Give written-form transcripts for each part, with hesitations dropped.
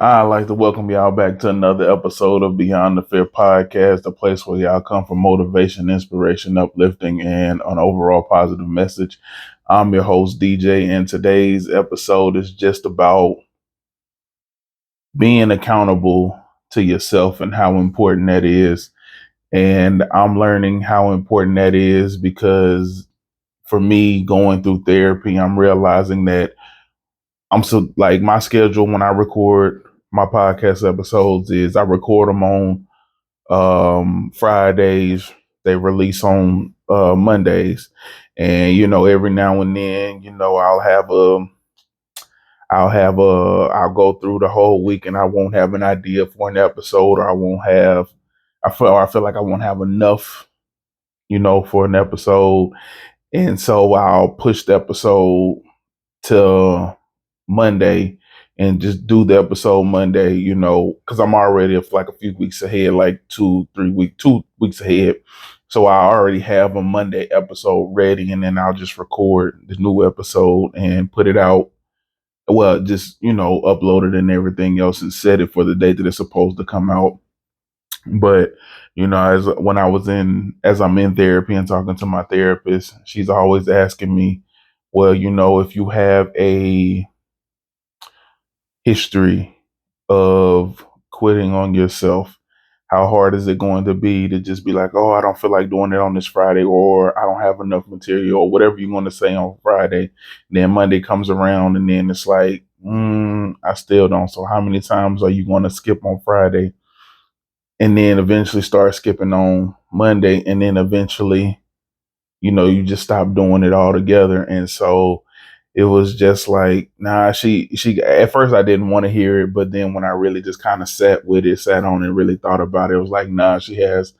I'd like to welcome y'all back to another episode of Beyond the Fear podcast, the place where y'all come for motivation, inspiration, uplifting, and an overall positive message. I'm your host, DJ, and today's episode is just about being accountable to yourself and how important that is. And I'm learning how important that is because for me, going through therapy, I'm realizing that I'm so like my schedule when I record my podcast episodes is I record them on Fridays. They release on Mondays, and every now and then, I'll go through the whole week and I won't have an idea for an episode, or I feel like I won't have enough, for an episode, and so I'll push the episode to Monday and just do the episode Monday, because I'm already like a few weeks ahead, like 2 weeks ahead. So I already have a Monday episode ready, and then I'll just record the new episode and put it out. Well, just, upload it and everything else and set it for the date that it's supposed to come out. But, as I'm in therapy and talking to my therapist, she's always asking me, well, if you have a history of quitting on yourself, how hard is it going to be to just be like, oh, I don't feel like doing it on this Friday, or I don't have enough material, or whatever you're going to say on Friday. Then Monday comes around and then it's like, I still don't. So how many times are you going to skip on Friday and then eventually start skipping on Monday, and then eventually, you just stop doing it altogether? And so it was just like, nah, she at first I didn't want to hear it, but then when I really just kind of sat on it and really thought about it, it was like, nah, she has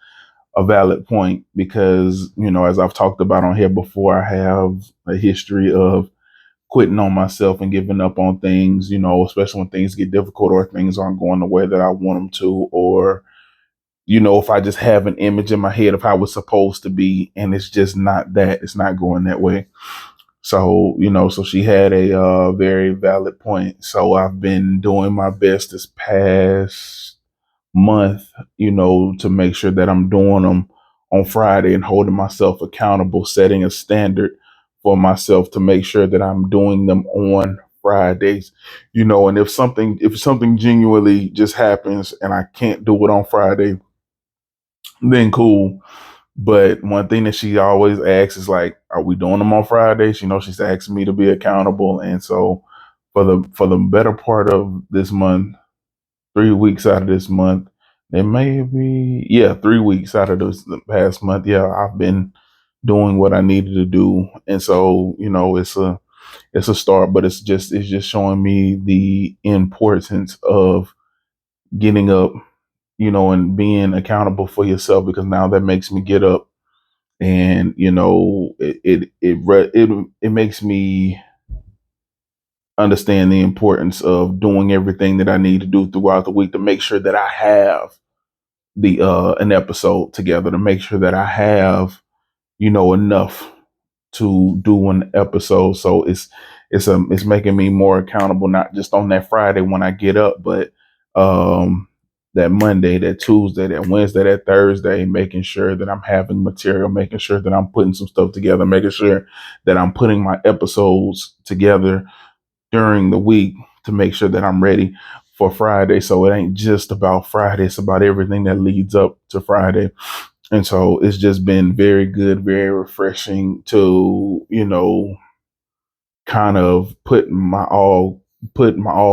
a valid point, because, as I've talked about on here before, I have a history of quitting on myself and giving up on things, especially when things get difficult or things aren't going the way that I want them to, or if I just have an image in my head of how it's supposed to be and it's just not that, it's not going that way. So, so she had a very valid point. So I've been doing my best this past month, to make sure that I'm doing them on Friday and holding myself accountable, setting a standard for myself to make sure that I'm doing them on Fridays, and if something genuinely just happens and I can't do it on Friday, then cool. But one thing that she always asks is like, "Are we doing them on Fridays?" She's asking me to be accountable, and so for the better part of this month, 3 weeks out of this month, and maybe 3 weeks out of the past month, I've been doing what I needed to do, and so it's a start, but it's just showing me the importance of getting up, and being accountable for yourself, because now that makes me get up, and it makes me understand the importance of doing everything that I need to do throughout the week to make sure that I have the an episode together, to make sure that I have enough to do an episode. So it's making me more accountable, not just on that Friday when I get up, but um that Monday, that Tuesday, that Wednesday, that Thursday, making sure that I'm having material, making sure that I'm putting some stuff together, making sure that I'm putting my episodes together during the week to make sure that I'm ready for Friday. So it ain't just about Friday, it's about everything that leads up to Friday. And so it's just been very good, very refreshing to, kind of put my all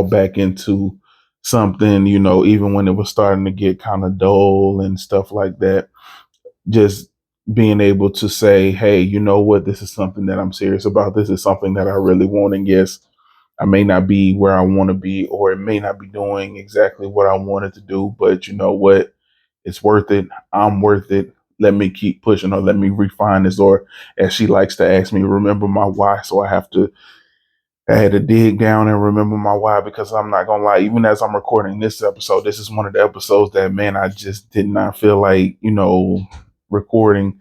back into something, even when it was starting to get kind of dull and stuff like that. Just being able to say, hey, you know what, this is something that I'm serious about. This is something that I really want. And yes, I may not be where I want to be, or it may not be doing exactly what I wanted to do, but you know what? It's worth it. I'm worth it. Let me keep pushing, or let me refine this, or as she likes to ask me, remember my why. So I had to dig down and remember my why, because I'm not gonna lie, even as I'm recording this episode, this is one of the episodes that, man, I just did not feel like, recording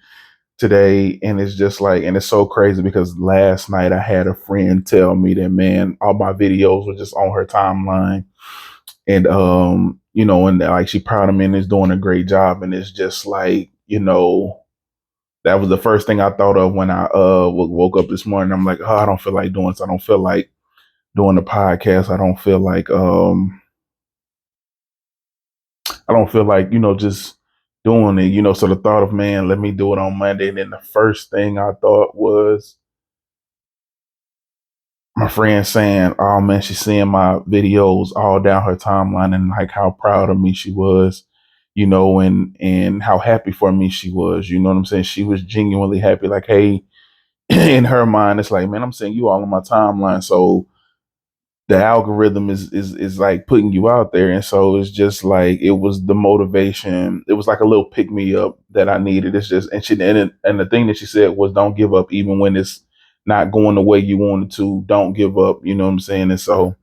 today. And it's just like, and it's so crazy because last night I had a friend tell me that, man, all my videos were just on her timeline, And and like she proud of me and is doing a great job. And it's just like, that was the first thing I thought of when I woke up this morning. I'm like, oh, I don't feel like doing this. I don't feel like doing the podcast. I don't feel like, just doing it, So the thought of, man, let me do it on Monday. And then the first thing I thought was my friend saying, oh man, she's seeing my videos all down her timeline and like how proud of me she was, and how happy for me she was. You know what I'm saying? She was genuinely happy. Like, hey, in her mind, it's like, man, I'm seeing you all on my timeline. So the algorithm is like putting you out there, and so it's just like it was the motivation. It was like a little pick me up that I needed. It's just and the thing that she said was, don't give up even when it's not going the way you wanted to. Don't give up. You know what I'm saying? And so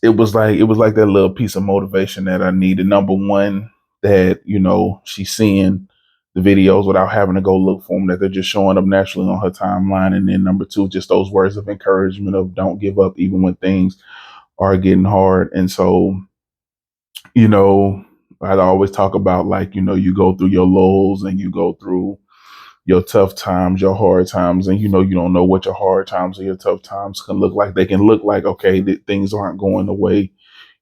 it was like that little piece of motivation that I needed. Number one, that she's seeing the videos without having to go look for them, that they're just showing up naturally on her timeline. And then number two, just those words of encouragement of don't give up even when things are getting hard. And so, you know, I'd always talk about, like, you go through your lows and you go through your tough times, your hard times, and you don't know what your hard times or your tough times can look like. They can look like, okay, things aren't going the way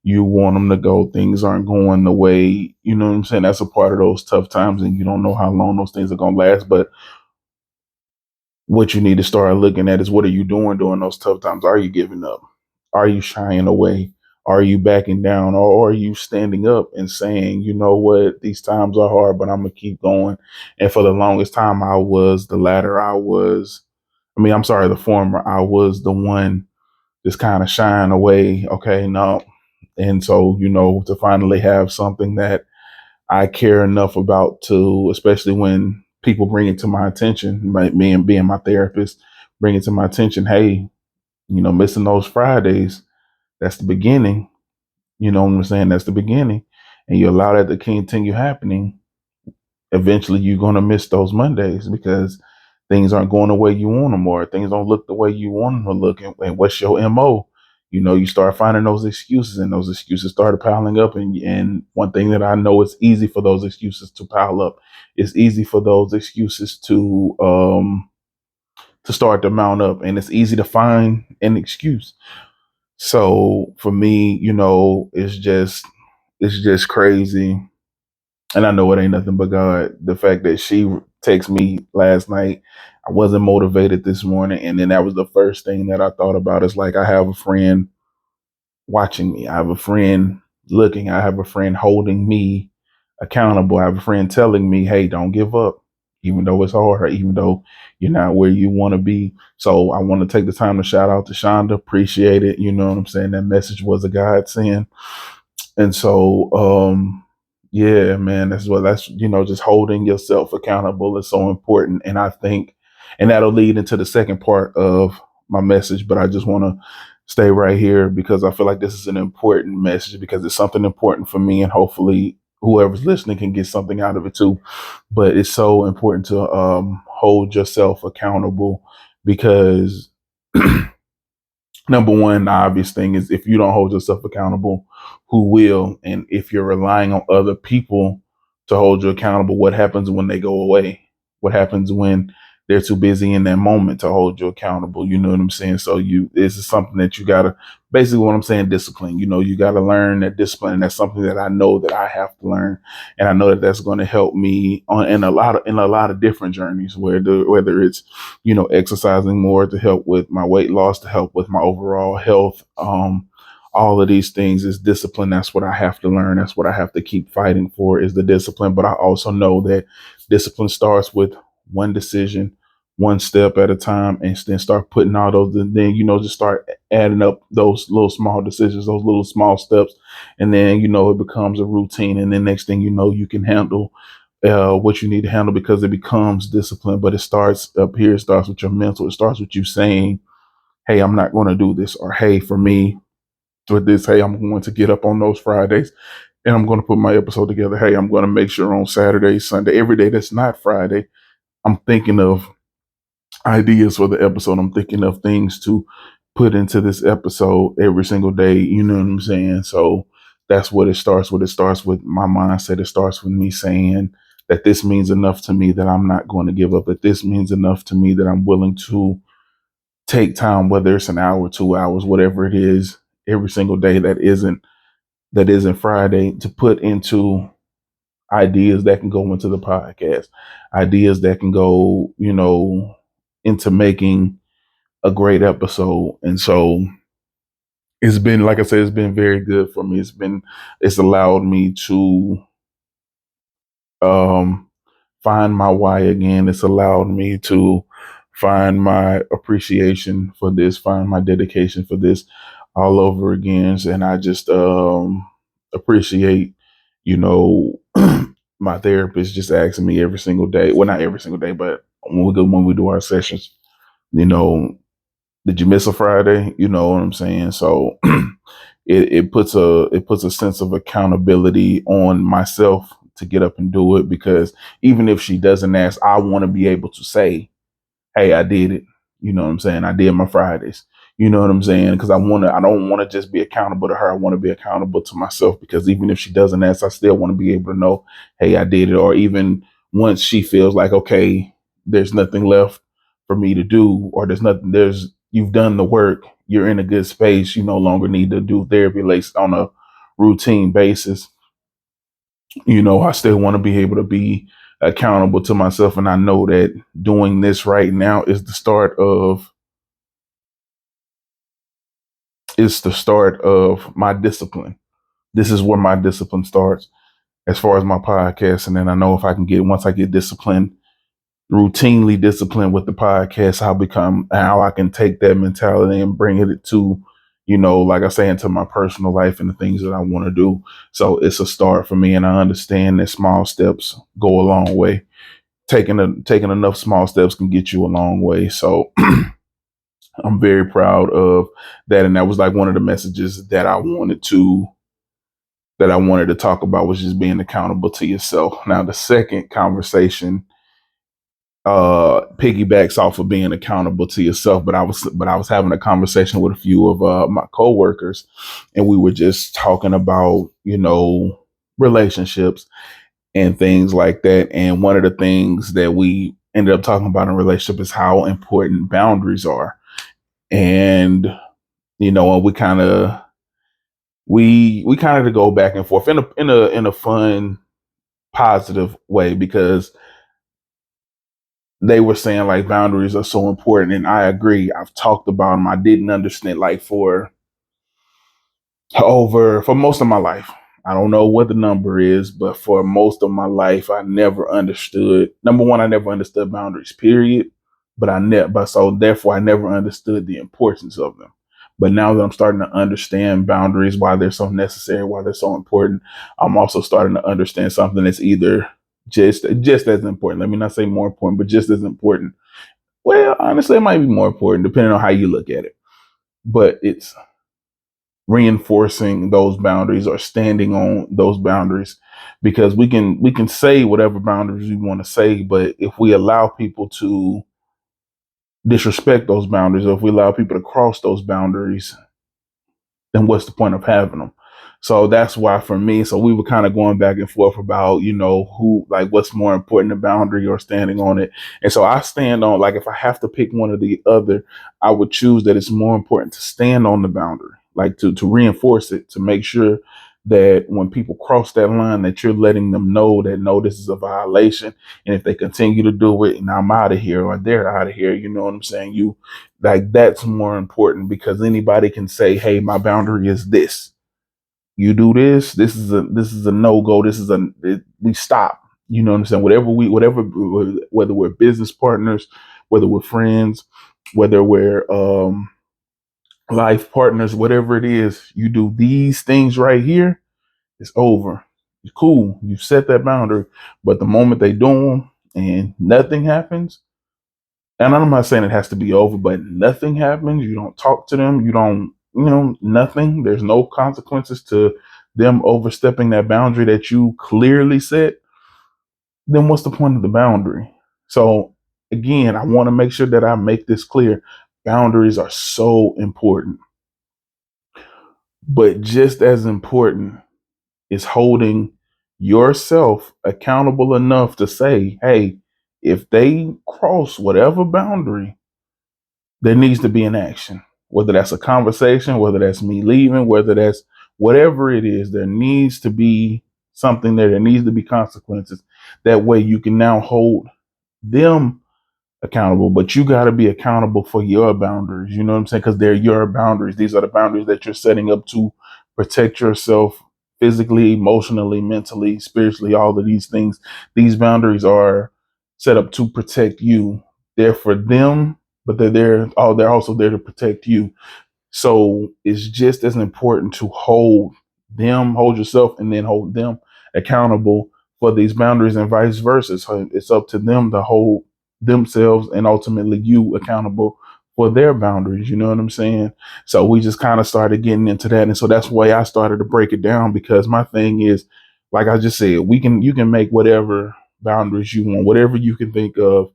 you want them to go. Things aren't going the way, you know what I'm saying? That's a part of those tough times, and you don't know how long those things are going to last. But what you need to start looking at is, what are you doing during those tough times? Are you giving up? Are you shying away? Are you backing down? Or are you standing up and saying, you know what, these times are hard, but I'm going to keep going? And for the longest time, I was the latter. I'm sorry, the former. I was the one just kind of shying away. Okay, no. And so, to finally have something that I care enough about to, especially when people bring it to my attention, like me and being my therapist, bring it to my attention. Hey, missing those Fridays, that's the beginning. You know what I'm saying? That's the beginning. And you allow that to continue happening, eventually you're going to miss those Mondays because things aren't going the way you want them, or things don't look the way you want them to look. And what's your MO? You start finding those excuses, and those excuses started piling up. And one thing that I know, it's easy for those excuses to pile up. It's easy for those excuses to start to mount up, and it's easy to find an excuse. So for me, it's just crazy. And I know it ain't nothing but God. The fact that she texted me last night, I wasn't motivated this morning. And then that was the first thing that I thought about. Is like, I have a friend watching me. I have a friend looking. I have a friend holding me accountable. I have a friend telling me, hey, don't give up, even though it's hard, or even though you're not where you want to be. So I want to take the time to shout out to Shonda. Appreciate it. You know what I'm saying? That message was a godsend. And so, yeah, man, that's just holding yourself accountable is so important. And I think, and that'll lead into the second part of my message, but I just want to stay right here because I feel like this is an important message, because it's something important for me, and hopefully whoever's listening can get something out of it too. But it's so important to hold yourself accountable, because number one, the obvious thing is, if you don't hold yourself accountable, who will? And if you're relying on other people to hold you accountable, what happens when they go away? What happens when they're too busy in that moment to hold you accountable? You know what I'm saying? So this is something that you gotta, basically what I'm saying, discipline. You gotta learn that discipline. And that's something that I know that I have to learn. And I know that that's going to help me in a lot of different journeys, whether it's exercising more to help with my weight loss, to help with my overall health. All of these things is discipline. That's what I have to learn. That's what I have to keep fighting for, is the discipline. But I also know that discipline starts with one decision, one step at a time, and then start putting all those, and then, just start adding up those little small decisions, those little small steps. And then, it becomes a routine. And then next thing you know, you can handle what you need to handle, because it becomes discipline. But it starts up here. It starts with your mental. It starts with you saying, hey, I'm not going to do this. Or, hey, for me with this, hey, I'm going to get up on those Fridays and I'm going to put my episode together. Hey, I'm going to make sure on Saturday, Sunday, every day that's not Friday, I'm thinking of ideas for the episode. I'm thinking of things to put into this episode every single day. You know what I'm saying? So that's what it starts with. It starts with my mindset. It starts with me saying that this means enough to me that I'm not going to give up, that this means enough to me that I'm willing to take time, whether it's an hour, 2 hours, whatever it is, every single day that isn't Friday, to put into ideas that can go into the podcast, ideas that can go, into making a great episode. And so it's been, like I said, it's been very good for me. It's allowed me to um find my why again. It's allowed me to find my appreciation for this, find my dedication for this all over again. And I just appreciate, you know, my therapist just asking me every single day. Well, not every single day, but when we do our sessions, you know, did you miss a Friday? You know what I'm saying? So it puts a sense of accountability on myself to get up and do it, because even if she doesn't ask, I want to be able to say, hey, I did it. You know what I'm saying? I did my Fridays. You know what I'm saying? Because I don't want to just be accountable to her. I want to be accountable to myself, because even if she doesn't ask, I still want to be able to know, hey, I did it. Or even once she feels like, okay, there's nothing left for me to do, or you've done the work, you're in a good space, you no longer need to do therapy like on a routine basis. I still want to be able to be accountable to myself. And I know that doing this right now is the start of my discipline. This is where my discipline starts as far as my podcast. And then I know if once I get disciplined, routinely disciplined with the podcast, how I can take that mentality and bring it to, like I say, into my personal life and the things that I want to do. So it's a start for me. And I understand that small steps go a long way. Taking enough small steps can get you a long way. So I'm very proud of that. And that was like one of the messages that I wanted to talk about, was just being accountable to yourself. Now, the second conversation piggybacks off of being accountable to yourself, but I was having a conversation with a few of my coworkers, and we were just talking about, relationships and things like that. And one of the things that we ended up talking about in a relationship is how important boundaries are. And and we kind of go back and forth in a fun, positive way, because they were saying like boundaries are so important, and I agree. I've talked about them. I didn't understand, like, for most of my life. I don't know what the number is, but for most of my life, I never understood. Number one, I never understood boundaries, period. So therefore, I never understood the importance of them. But now that I'm starting to understand boundaries, why they're so necessary, why they're so important, I'm also starting to understand something that's either just as important. Let me not say more important, but just as important. Well, honestly, it might be more important depending on how you look at it. But it's reinforcing those boundaries or standing on those boundaries, because we can say whatever boundaries we want to say, but if we allow people to disrespect those boundaries, or if we allow people to cross those boundaries, then what's the point of having them? So that's why, for me, so we were kind of going back and forth about, what's more important, the boundary or standing on it. And so I stand on, like, if I have to pick one or the other, I would choose that it's more important to stand on the boundary, like to reinforce it, to make sure that when people cross that line, that you're letting them know that, no, this is a violation. And if they continue to do it, and I'm out of here, or they're out of here, you know what I'm saying? Like, that's more important, because anybody can say, hey, my boundary is this. You do this, this is a no-go. We stop. You know what I'm saying? Whether we're business partners, whether we're friends, whether we're life partners, whatever it is, you do these things right here, it's over. It's cool. You set that boundary. But the moment they do them and nothing happens, and I'm not saying it has to be over, but nothing happens. You don't talk to them. You don't, nothing. There's no consequences to them overstepping that boundary that you clearly set. Then what's the point of the boundary? So again, I want to make sure that I make this clear. Boundaries are so important, but just as important, is holding yourself accountable enough to say, hey, if they cross whatever boundary, there needs to be an action. Whether that's a conversation, whether that's me leaving, whether that's whatever it is, there needs to be something there. There needs to be consequences. That way you can now hold them accountable, but you got to be accountable for your boundaries. You know what I'm saying? Because they're your boundaries. These are the boundaries that you're setting up to protect yourself physically, emotionally, mentally, spiritually, all of these things. These boundaries are set up to protect you. They're for them, but they're there. Oh, they're also there to protect you. So it's just as important to hold yourself, and then hold them accountable for these boundaries, and vice versa. So it's up to them to hold themselves and ultimately you accountable for their boundaries. You know what I'm saying? So we just kind of started getting into that. And so that's why I started to break it down, because my thing is, like I just said, you can make whatever boundaries you want, whatever you can think of,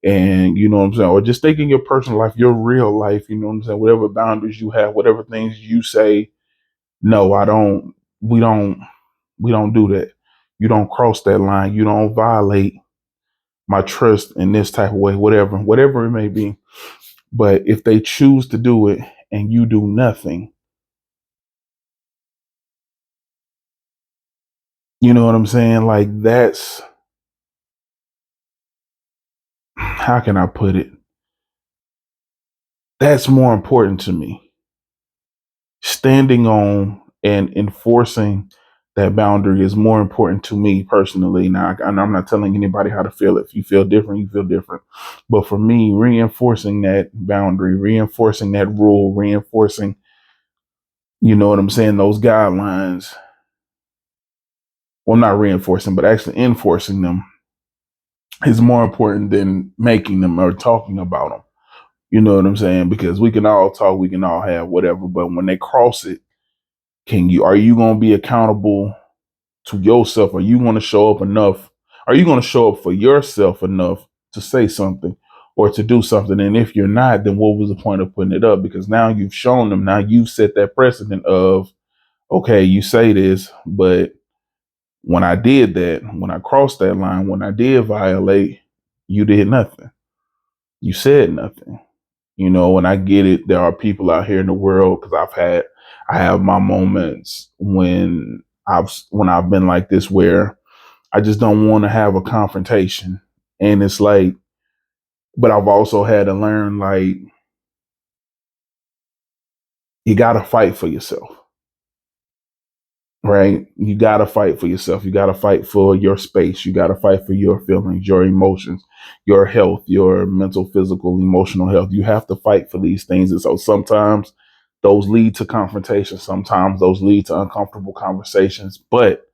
and you know what I'm saying, or just think in your personal life, your real life, you know what I'm saying, whatever boundaries you have, whatever things you say, no, I don't, we don't, we don't do that. You don't cross that line. You don't violate my trust in this type of way, whatever it may be. But if they choose to do it and you do nothing, you know what I'm saying? Like, that's, how can I put it? That's more important to me. Standing on and enforcing that boundary is more important to me personally. Now, I'm not telling anybody how to feel. If you feel different, you feel different. But for me, reinforcing that boundary, reinforcing that rule, reinforcing, you know what I'm saying, those guidelines, well, not reinforcing, but actually enforcing them, is more important than making them or talking about them. You know what I'm saying? Because we can all talk, we can all have whatever, but when they cross it, are you going to be accountable to yourself? Are you going to show up enough? Are you going to show up for yourself enough to say something or to do something? And if you're not, then what was the point of putting it up? Because now you've shown them, now you've set that precedent of, okay, you say this, but when I did that, when I crossed that line, when I did violate, you did nothing. You said nothing. You know, and I get it. There are people out here in the world, because I have my moments when I've been like this, where I just don't want to have a confrontation. And it's like, but I've also had to learn, like, you got to fight for yourself, right? You got to fight for yourself. You got to fight for your space. You got to fight for your feelings, your emotions, your health, your mental, physical, emotional health. You have to fight for these things. And so sometimes those lead to confrontation. Sometimes those lead to uncomfortable conversations, but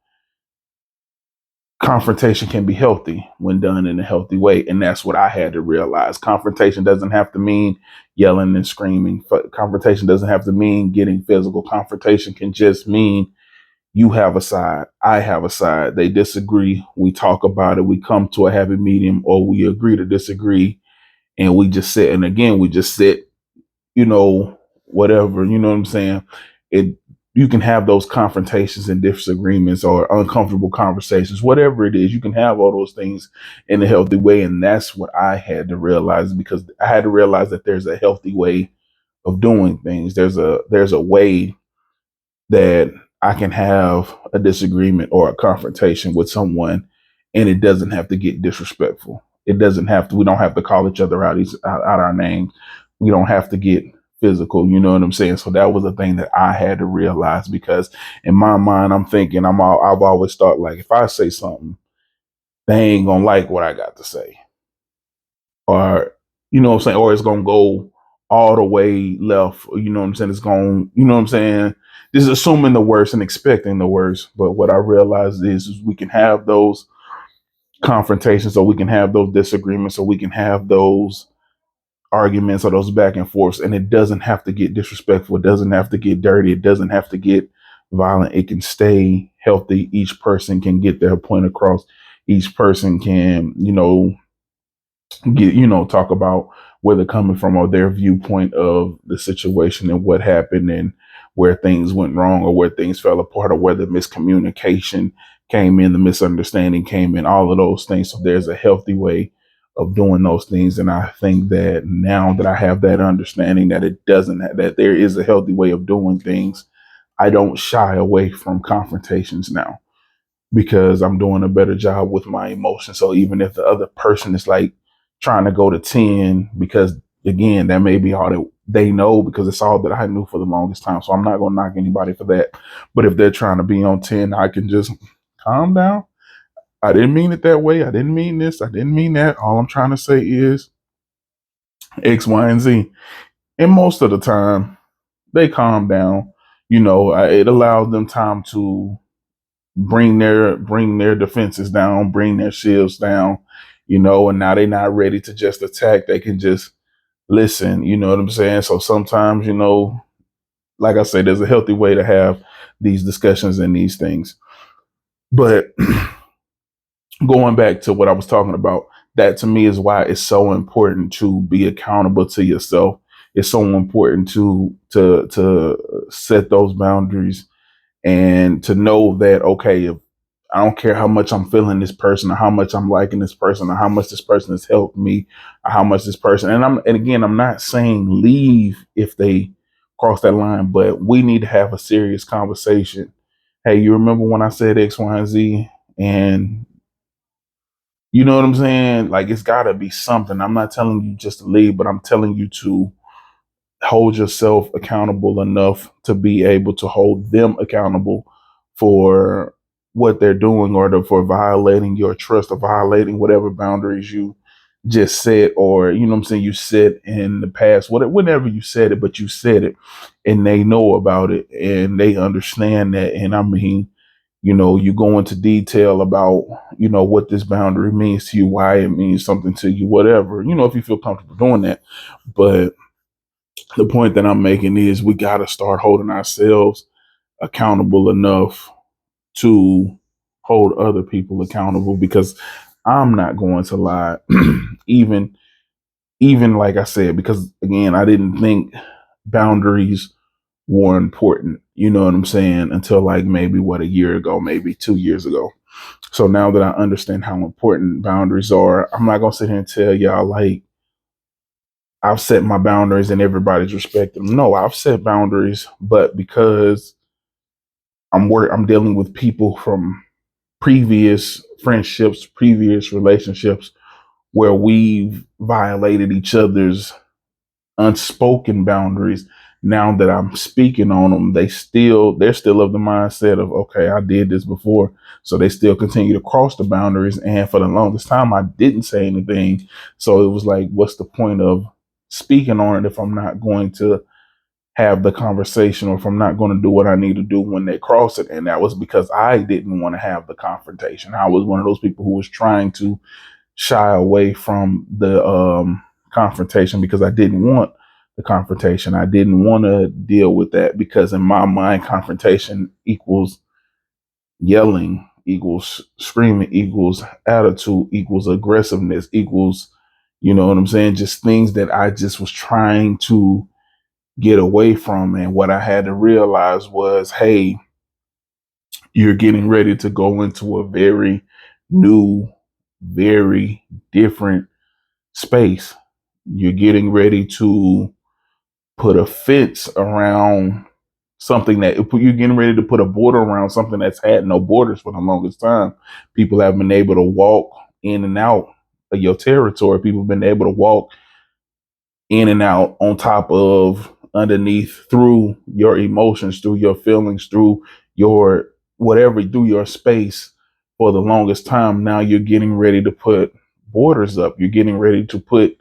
confrontation can be healthy when done in a healthy way. And that's what I had to realize. Confrontation doesn't have to mean yelling and screaming. Confrontation doesn't have to mean getting physical. Confrontation can just mean you have a side, I have a side. They disagree. We talk about it. We come to a happy medium, or we agree to disagree. And we just sit. And again, we just sit, you know, whatever, you know what I'm saying? It, you can have those confrontations and disagreements or uncomfortable conversations, whatever it is, you can have all those things in a healthy way. And that's what I had to realize, because I had to realize that there's a healthy way of doing things. There's a way that I can have a disagreement or a confrontation with someone, and it doesn't have to get disrespectful. It doesn't have to, we don't have to call each other out our names. We don't have to get physical. You know what I'm saying? So that was a thing that I had to realize, because in my mind, I'm thinking, I've always thought, like, if I say something, they ain't going to like what I got to say, or, you know what I'm saying? Or it's going to go all the way left. You know what I'm saying? It's going, you know what I'm saying? Just assuming the worst and expecting the worst. But what I realized is we can have those confrontations, or we can have those disagreements, or we can have those arguments or those back and forths. And it doesn't have to get disrespectful. It doesn't have to get dirty. It doesn't have to get violent. It can stay healthy. Each person can get their point across. Each person can, talk about where they're coming from, or their viewpoint of the situation and what happened and where things went wrong or where things fell apart or where the miscommunication came in, the misunderstanding came in, all of those things. So there's a healthy way of doing those things. And I think that now that I have that understanding that it doesn't, that there is a healthy way of doing things, I don't shy away from confrontations now because I'm doing a better job with my emotions. So even if the other person is like trying to go to 10, because again, that may be all that they know because it's all that I knew for the longest time. So I'm not going to knock anybody for that. But if they're trying to be on 10, I can just calm down. I didn't mean it that way. I didn't mean this. I didn't mean that. All I'm trying to say is X, Y, and Z. And most of the time, they calm down. It allows them time to bring their defenses down, bring their shields down, and now they're not ready to just attack. They can just listen, you know what I'm saying? So sometimes, like I say, there's a healthy way to have these discussions and these things. But going back to what I was talking about, that to me is why it's so important to be accountable to yourself. It's so important to set those boundaries and to know that, okay, if I don't care how much I'm feeling this person or how much I'm liking this person or how much this person has helped me or how much this person, and again, I'm not saying leave if they cross that line, but we need to have a serious conversation. Hey, you remember when I said X, Y, and Z? And you know what I'm saying? Like, it's gotta be something. I'm not telling you just to leave, but I'm telling you to hold yourself accountable enough to be able to hold them accountable for what they're doing or for violating your trust or violating whatever boundaries you just set, or you know what I'm saying, you said in the past, whenever you said it, but you said it and they know about it and they understand that. And I mean, you go into detail about, what this boundary means to you, why it means something to you, whatever, if you feel comfortable doing that. But the point that I'm making is we got to start holding ourselves accountable enough to hold other people accountable, because I'm not going to lie. even even like I said, because again, I didn't think boundaries were important, you know what I'm saying, until like maybe a year ago, maybe 2 years ago. So now that I understand how important boundaries are, I'm not gonna sit here and tell y'all like I've set my boundaries and everybody's respecting them. No, I've set boundaries, but because I'm dealing with people from previous friendships, previous relationships where we've violated each other's unspoken boundaries. Now that I'm speaking on them, they're still of the mindset of, okay, I did this before. So they still continue to cross the boundaries. And for the longest time, I didn't say anything. So it was like, what's the point of speaking on it if I'm not going to have the conversation, or if I'm not going to do what I need to do when they cross it? And that was because I didn't want to have the confrontation. I was one of those people who was trying to shy away from the confrontation because I didn't want the confrontation. I didn't want to deal with that because in my mind, confrontation equals yelling, equals screaming, equals attitude, equals aggressiveness, equals, you know what I'm saying? Just things that I just was trying to get away from. And what I had to realize was, hey, you're getting ready to go into a very new, very different space. You're getting ready to put a fence around something that you're getting ready to put a border around something that's had no borders for the longest time. People have been able to walk in and out of your territory. People have been able to walk in and out, on top of, underneath, through your emotions, through your feelings, through your whatever, through your space for the longest time. Now you're getting ready to put borders up. You're getting ready to put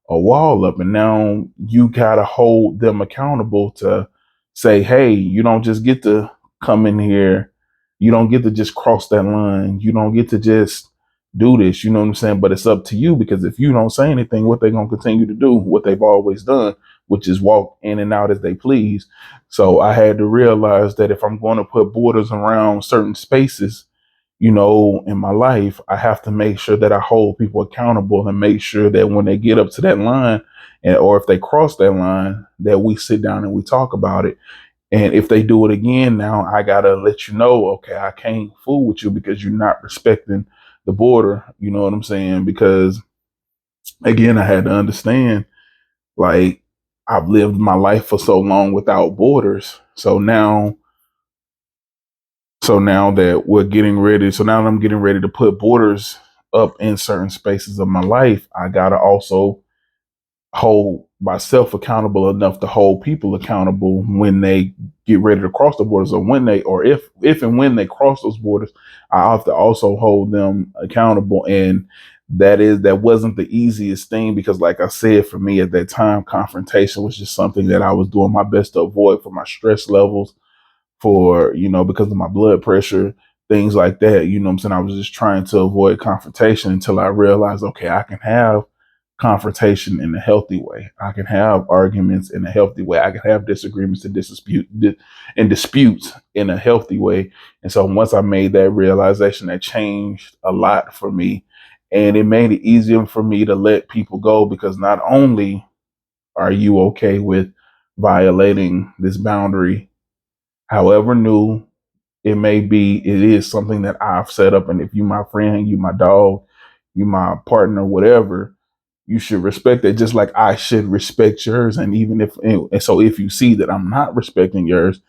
a wall up. And now you got to hold them accountable to say, hey, you don't just get to come in here. You don't get to just cross that line. You don't get to just do this, you know what I'm saying? But it's up to you, because if you don't say anything, what they're going to continue to do, what they've always done, which is walk in and out as they please. So I had to realize that if I'm going to put borders around certain spaces, in my life, I have to make sure that I hold people accountable and make sure that when they get up to that line, or if they cross that line, that we sit down and we talk about it. And if they do it again, now I gotta let you know, okay, I can't fool with you because you're not respecting the border. You know what I'm saying? Because again, I had to understand, like, I've lived my life for so long without borders. So now that we're getting ready, so now that I'm getting ready to put borders up in certain spaces of my life, I gotta also hold myself accountable enough to hold people accountable when they get ready to cross the borders, or when they, or if and when they cross those borders, I have to also hold them accountable. And that wasn't the easiest thing, because like I said, for me at that time, confrontation was just something that I was doing my best to avoid for my stress levels, for, because of my blood pressure, things like that. You know what I'm saying? I was just trying to avoid confrontation until I realized, okay, I can have confrontation in a healthy way. I can have arguments in a healthy way. I can have disagreements and disputes in a healthy way. And so once I made that realization, that changed a lot for me. And it made it easier for me to let people go, because not only are you okay with violating this boundary, however new it may be, it is something that I've set up. And if you my friend, you my dog, you my partner, whatever, you should respect it just like I should respect yours. And even if, and so if you see that I'm not respecting yours,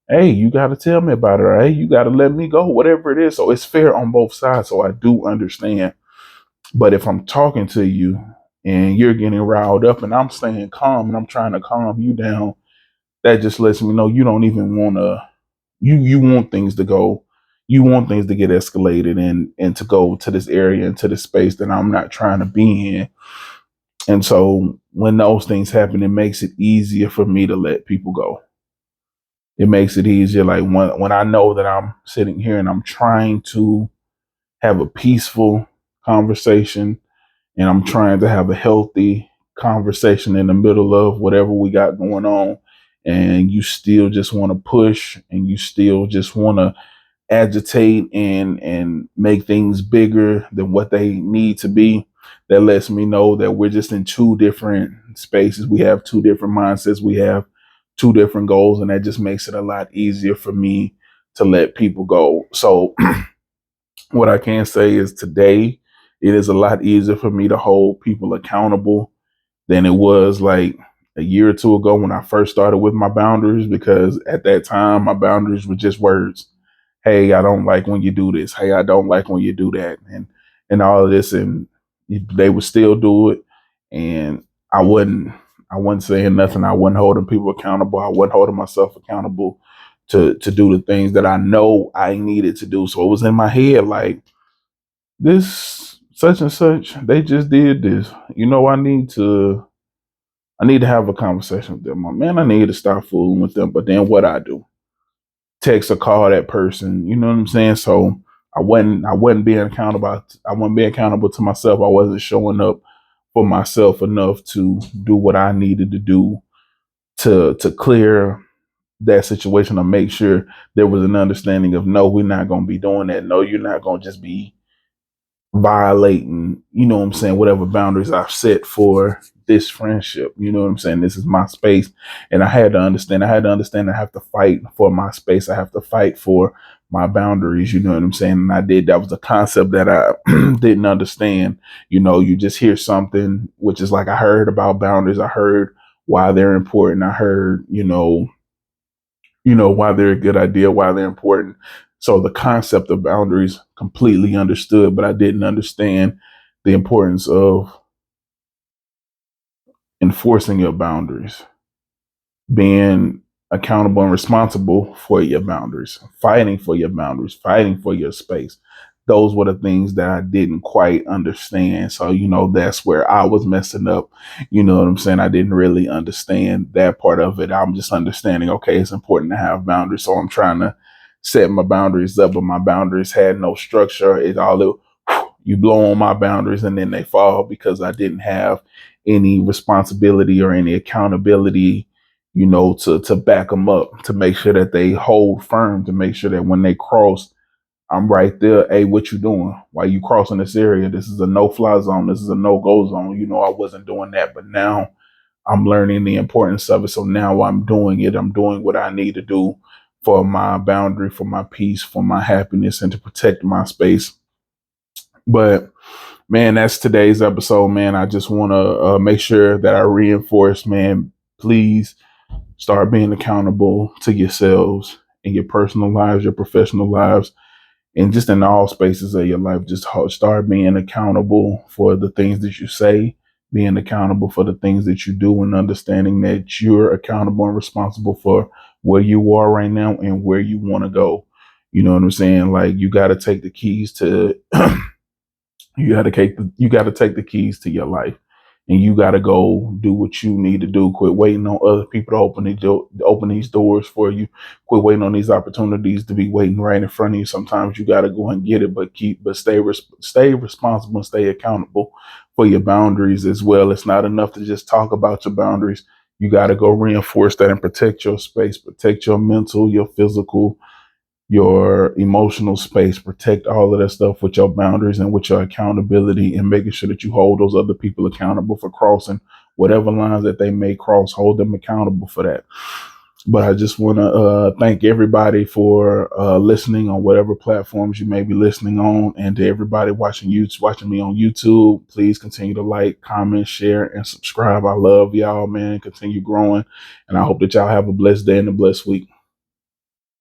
hey, you got to tell me about it. Or, hey, you got to let me go, whatever it is. So it's fair on both sides. So I do understand. But if I'm talking to you and you're getting riled up and I'm staying calm and I'm trying to calm you down, that just lets me know you don't even want to, you want things to go, you want things to get escalated and to go to this area, into this space that I'm not trying to be in. And so when those things happen, it makes it easier for me to let people go. It makes it easier. Like when I know that I'm sitting here and I'm trying to have a peaceful conversation, and I'm trying to have a healthy conversation in the middle of whatever we got going on, and you still just want to push, and you still just want to agitate and make things bigger than what they need to be, that lets me know that we're just in two different spaces. We have two different mindsets. We have two different goals, and that just makes it a lot easier for me to let people go. So what I can say is today it is a lot easier for me to hold people accountable than it was like a year or two ago when I first started with my boundaries, because at that time my boundaries were just words. Hey, I don't like when you do this. Hey, I don't like when you do that, and all of this, and they would still do it, and I wasn't I wasn't saying nothing. I wasn't holding people accountable. I wasn't holding myself accountable to do the things that I know I needed to do. So it was in my head like, this such and such, they just did this. I need to have a conversation with them. Man, I need to stop fooling with them. But then what I do? Text or call that person. You know what I'm saying? So I wasn't being accountable. I wasn't being accountable to myself. I wasn't showing up for myself enough to do what I needed to do to clear that situation, or make sure there was an understanding of, no, we're not gonna be doing that. No, you're not gonna just be violating, what I'm saying, whatever boundaries I've set for this friendship. You know what I'm saying? This is my space. And I have to fight for my space. I have to fight for my boundaries. You know what I'm saying? And I did. That was a concept that I didn't understand. You just hear something, which is like, I heard about boundaries. I heard why they're important. I heard, why they're a good idea, why they're important. So the concept of boundaries completely understood, but I didn't understand the importance of enforcing your boundaries, being accountable and responsible for your boundaries, fighting for your boundaries, fighting for your space. Those were the things that I didn't quite understand. So, that's where I was messing up. You know what I'm saying? I didn't really understand that part of it. I'm just understanding, okay, it's important to have boundaries. So I'm trying to set my boundaries up, but my boundaries had no structure. You blow on my boundaries and then they fall, because I didn't have any responsibility or any accountability, to back them up, to make sure that they hold firm, to make sure that when they cross, I'm right there. Hey, what you doing? Why you crossing this area? This is a no-fly zone. This is a no-go zone. I wasn't doing that, but now I'm learning the importance of it. So now I'm doing it. I'm doing what I need to do for my boundary, for my peace, for my happiness, and to protect my space. But man, that's today's episode, man. I just want to make sure that I reinforce, man, please start being accountable to yourselves in your personal lives, your professional lives, and just in all spaces of your life. Just start being accountable for the things that you say, being accountable for the things that you do, and understanding that you're accountable and responsible for where you are right now and where you want to go. You know what I'm saying? Like, you got to take the keys to you got to take the keys to your life, and you got to go do what you need to do. Quit waiting on other people to open these doors for you. Quit waiting on these opportunities to be waiting right in front of you. Sometimes you got to go and get it, but stay responsible and stay accountable for your boundaries as well. It's not enough to just talk about your boundaries. You got to go reinforce that and protect your space, protect your mental, your physical, your emotional space. Protect all of that stuff with your boundaries and with your accountability, and making sure that you hold those other people accountable for crossing whatever lines that they may cross. Hold them accountable for that. But I just want to thank everybody for listening on whatever platforms you may be listening on, and to everybody watching me on YouTube. Please continue to like, comment, share, and subscribe. I love y'all, man. Continue growing, and I hope that y'all have a blessed day and a blessed week.